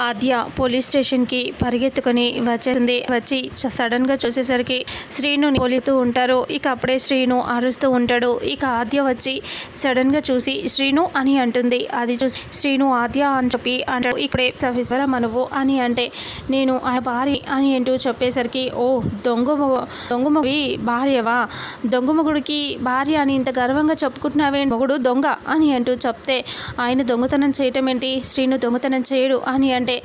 ఆద్య police స్టేషన్కి పరిగెత్తుకొని వచ్చి సడన్గా చూసేసరికి శ్రీనుని పోలీస్తూ ఉంటారు. ఇక అప్పుడే శ్రీను అరుస్తూ ఉంటాడు. ఇక ఆద్య వచ్చి సడన్గా చూసి శ్రీను అని అంటుంది. అది చూసి శ్రీను ఆద్య అని చెప్పి అంటాడు. ఇక్కడే విసరమ్మ నువ్వు అని అంటే నేను ఆ భార్య అని అంటూ చెప్పేసరికి ఓ దొంగ భార్యవా, దొంగ మొగుడికి భార్య అని ఇంత గర్వంగా చెప్పుకుంటున్నావే, మొగుడు దొంగ అని అంటూ చెప్తే ఆయన దొంగతనం చేయటం ఏంటి, శ్రీను దొంగతనం చేయడు అని అంటే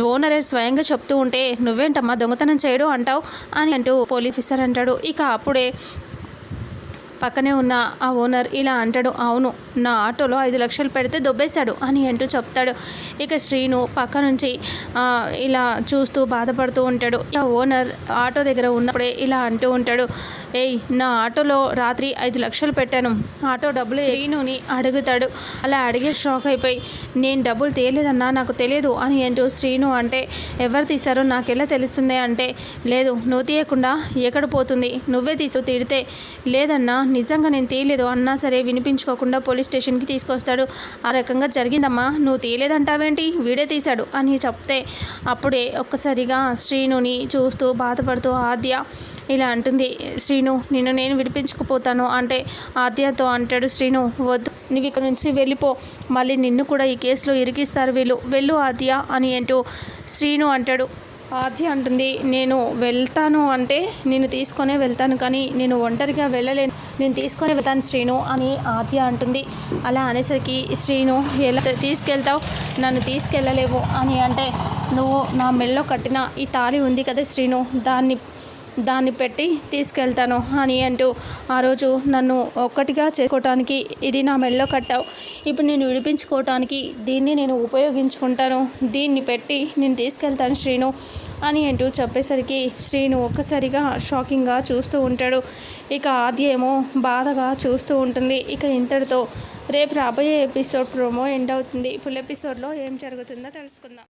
ఓనరే స్వయంగా చెప్తూ ఉంటే నువ్వేంటమ్మా దొంగతనం చేయడు అంటావు అని అంటూ పోలీస్ ఆఫీసర్ అంటాడు. ఇక అప్పుడే పక్కనే ఉన్న ఆ ఓనర్ ఇలా అంటాడు, అవును నా ఆటోలో 5 లక్షలు పెడితే దొబ్బేశాడు అని అంటూ చెప్తాడు. ఇక శ్రీను పక్క నుంచి ఇలా చూస్తూ బాధపడుతూ ఉంటాడు. ఆ ఓనర్ ఆటో దగ్గర ఉన్నప్పుడే ఇలా అంటూ ఉంటాడు, ఏయ్ నా ఆటోలో రాత్రి 5 లక్షలు పెట్టాను, ఆటో డబ్బులు శ్రీనుని అడుగుతాడు. అలా అడిగే షాక్ అయిపోయి నేను డబ్బులు తీయలేదన్నా నాకు తెలియదు అని అంటూ శ్రీను అంటే ఎవరు తీశారో నాకు ఎలా తెలుస్తుంది అంటే లేదు నువ్వు తీయకుండా ఎక్కడ పోతుంది, నువ్వే తిడితే లేదన్నా నిజంగా నేను తీయలేదు అన్నా సరే వినిపించుకోకుండా పోలీస్ స్టేషన్కి తీసుకొస్తాడు. ఆ రకంగా జరిగిందమ్మా, నువ్వు తీయలేదంటావేంటి, వీడే తీశాడు అని చెప్తే అప్పుడే ఒక్కసారిగా శ్రీనుని చూస్తూ బాధపడుతూ ఆద్య ఇలా అంటుంది, శ్రీను నేను విడిపించుకుపోతాను అంటే ఆద్యతో అంటాడు శ్రీను, వద్దు నువ్వు ఇక్కడ నుంచి వెళ్ళిపో, మళ్ళీ నిన్ను కూడా ఈ కేసులో ఇరికిస్తారు వీళ్ళు, వెళ్ళు ఆద్య అని అంటూ శ్రీను అంటాడు. ఆద్య అంటుంది, నేను వెళ్తాను అంటే నేను తీసుకొనే వెళ్తాను కానీ నేను ఒంటరిగా వెళ్ళలేను, నేను తీసుకొని వెళ్తాను శ్రీను అని ఆద్య అంటుంది. అలా అనేసరికి శ్రీను ఎలా తీసుకెళ్తావు, నన్ను తీసుకెళ్ళలేవు అని అంటే నువ్వు నా మెళ్ళో కట్టిన ఈ తాళి ఉంది కదా శ్రీను, దాన్ని పెట్టి తీసుకెళ్తాను అని అంటూ ఆ రోజు నన్ను ఒక్కటిగా చేసుకోవటానికి ఇది నా మెళ్ళో కట్టావు, ఇప్పుడు నేను విడిపించుకోవటానికి దీన్ని నేను ఉపయోగించుకుంటాను, దీన్ని పెట్టి నేను తీసుకెళ్తాను శ్రీను అని అంటూ చెప్పేసరికి శ్రీను ఒక్కసారిగా షాకింగ్గా చూస్తూ ఉంటాడు. ఇక ఆద్య ఏమో బాధగా చూస్తూ ఉంటుంది. ఇక ఇంతటితో రేపు రాబోయే ఎపిసోడ్ ప్రోమో ఎండ్ అవుతుంది. ఫుల్ ఎపిసోడ్లో ఏం జరుగుతుందో తెలుసుకుందాం.